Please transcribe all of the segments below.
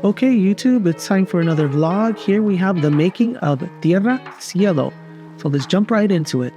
Okay, YouTube, it's time for another vlog. Here we have the making of Tierra Sielo. So let's jump right into it.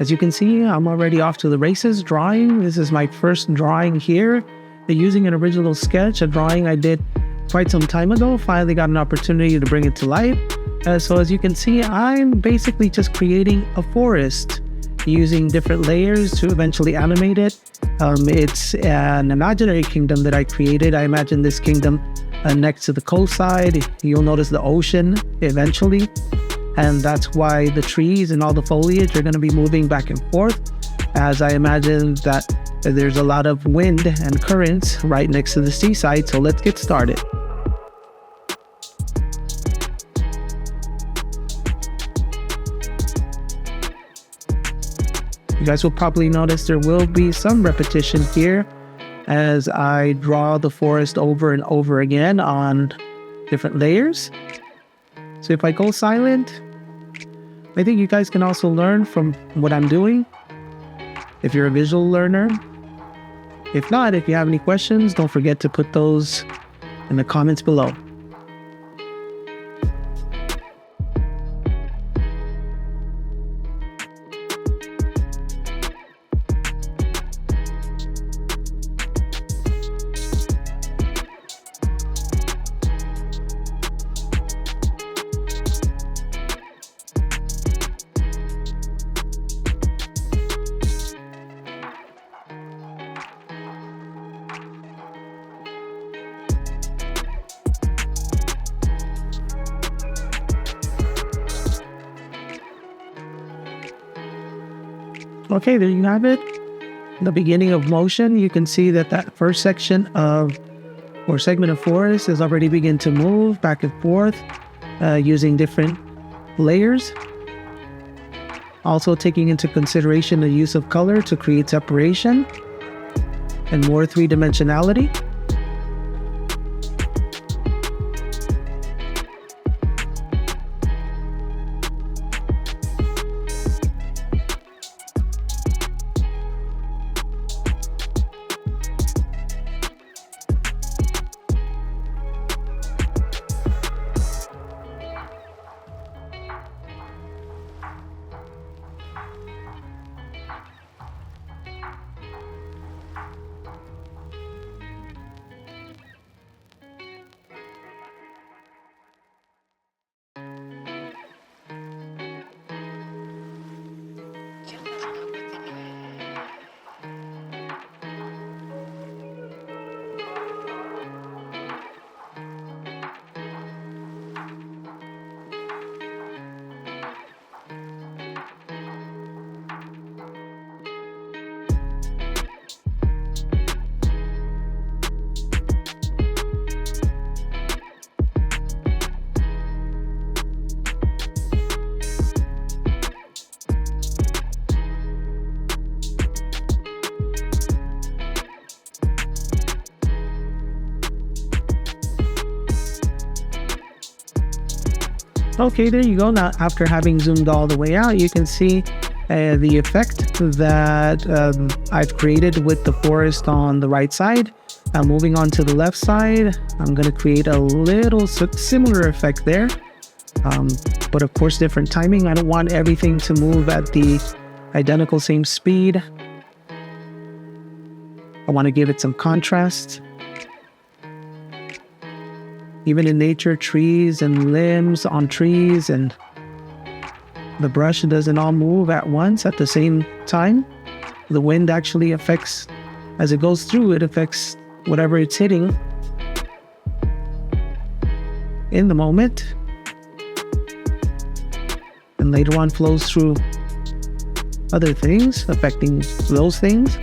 As you can see, I'm already off to the races drawing. This is my first drawing here. Using an original sketch, a drawing I did quite some time ago. Finally got an opportunity to bring it to life. So as you can see, I'm basically just creating a forest using different layers to eventually animate it. It's an imaginary kingdom that I created. I imagine this kingdom next to the coastside. You'll notice the ocean eventually, and that's why the trees and all the foliage are going to be moving back and forth, as I imagine that there's a lot of wind and currents right next to the seaside. So let's get started. You guys will probably notice there will be some repetition here as I draw the forest over and over again on different layers. So if I go silent, I think you guys can also learn from what I'm doing if you're a visual learner. If not, if you have any questions, don't forget to put those in the comments below. Okay, there you have it. The beginning of motion. You can see that that first section of or segment of forest is already begin to move back and forth using different layers. Also taking into consideration the use of color to create separation and more three-dimensionality. Okay, there you go. Now, after having zoomed all the way out, you can see the effect that I've created with the forest on the right side. Moving on to the left side, I'm going to create a little similar effect there, but of course different timing. I don't want everything to move at the identical same speed. I want to give it some contrast. Even in nature, trees and limbs on trees, and the brush doesn't all move at once at the same time. The wind actually affects, as it goes through, it affects whatever it's hitting in the moment, and later on flows through other things, affecting those things.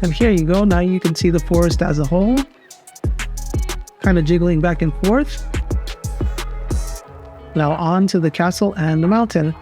And here you go. Now you can see the forest as a whole, kind of jiggling back and forth. Now on to the castle and the mountain.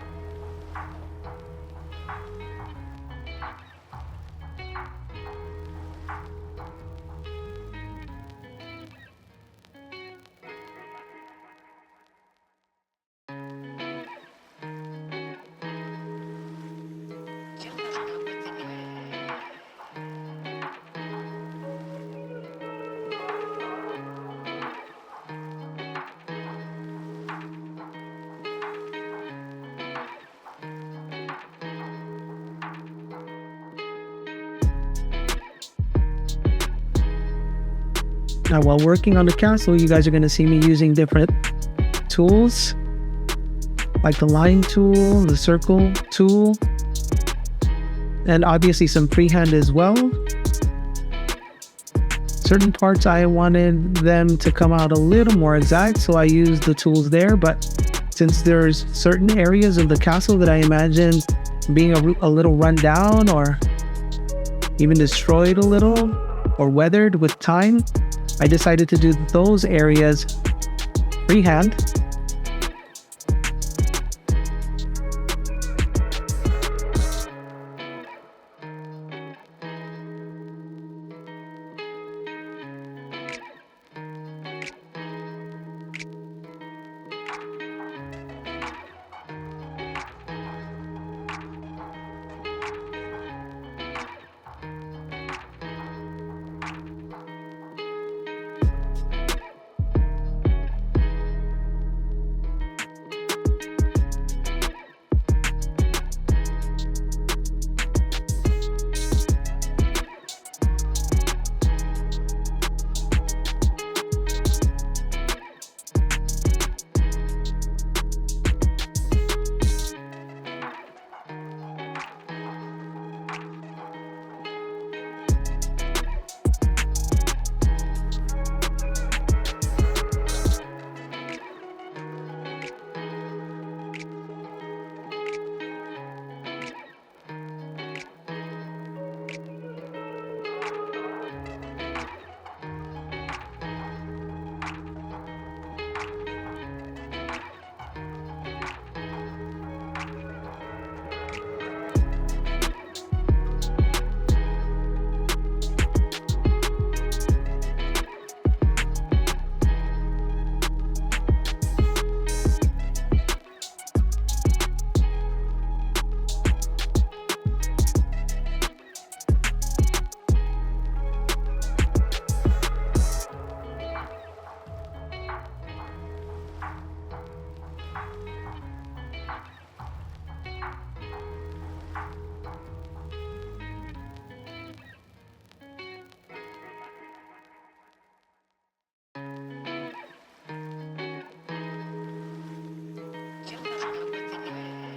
Now, while working on the castle, you guys are going to see me using different tools, like the line tool, the circle tool, and obviously some freehand as well. Certain parts I wanted them to come out a little more exact, so I used the tools there, but since there's certain areas of the castle that I imagine being a little run down or even destroyed a little or weathered with time, I decided to do those areas freehand.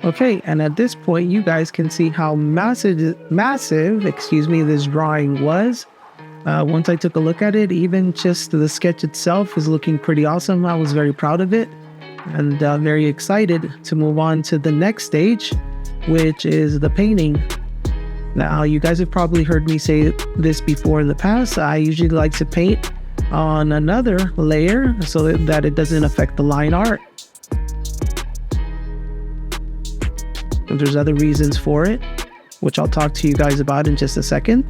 Okay, and at this point, you guys can see how massive, this drawing was. Once I took a look at it, even just the sketch itself is looking pretty awesome. I was very proud of it and very excited to move on to the next stage, which is the painting. Now, you guys have probably heard me say this before in the past. I usually like to paint on another layer so that it doesn't affect the line art. And there's other reasons for it, which I'll talk to you guys about in just a second.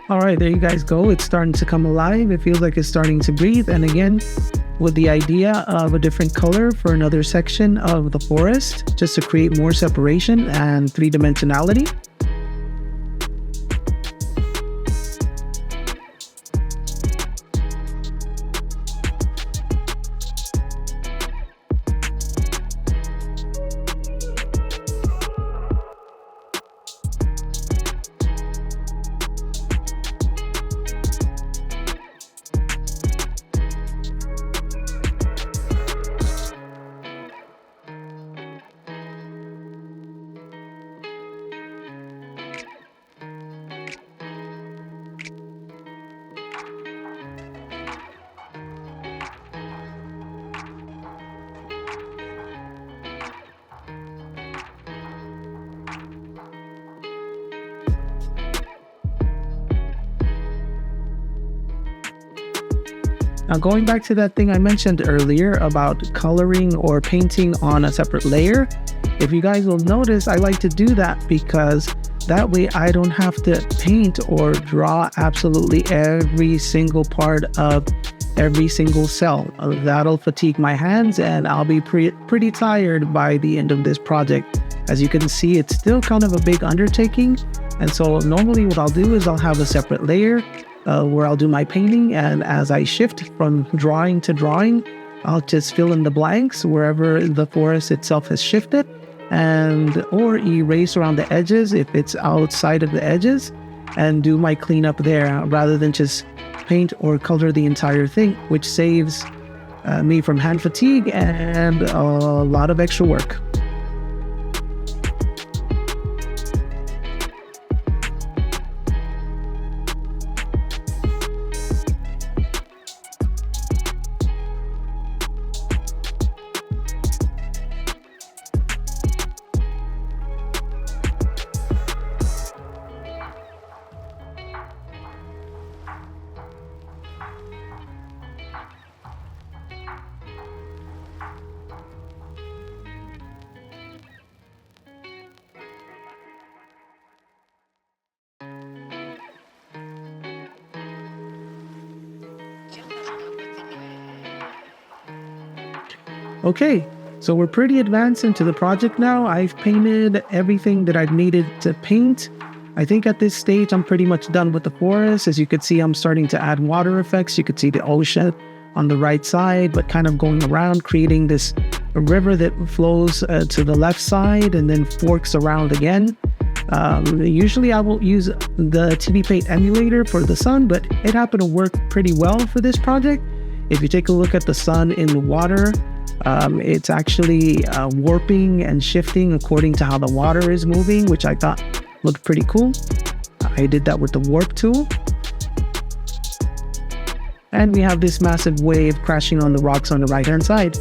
All right, there you guys go. It's starting to come alive. It feels like it's starting to breathe. And again, with the idea of a different color for another section of the forest, just to create more separation and three-dimensionality. Now, going back to that thing I mentioned earlier about coloring or painting on a separate layer, if you guys will notice, I like to do that because that way I don't have to paint or draw absolutely every single part of every single cell. That'll fatigue my hands and I'll be pretty tired by the end of this project. As you can see, it's still kind of a big undertaking. And so normally what I'll do is I'll have a separate layer where I'll do my painting, and as I shift from drawing to drawing, I'll just fill in the blanks wherever the forest itself has shifted, and or erase around the edges if it's outside of the edges, and do my cleanup there rather than just paint or color the entire thing, which saves me from hand fatigue and a lot of extra work. Okay, so we're pretty advanced into the project now. I've painted everything that I've needed to paint. I think at this stage, I'm pretty much done with the forest. As you could see, I'm starting to add water effects. You could see the ocean on the right side, but kind of going around, creating this river that flows to the left side and then forks around again. Usually I will use the TV Paint emulator for the sun, but it happened to work pretty well for this project. If you take a look at the sun in the water, it's actually warping and shifting according to how the water is moving, which I thought looked pretty cool. I did that with the warp tool. And we have this massive wave crashing on the rocks on the right hand side.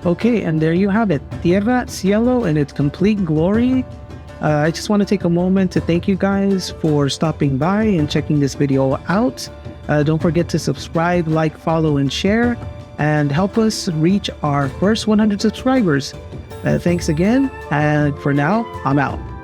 Okay, and there you have it, Tierra Sielo in its complete glory. I just want to take a moment to thank you guys for stopping by and checking this video out. Don't forget to subscribe, like, follow, and share, and help us reach our first 100 subscribers. Thanks again, and for now, I'm out.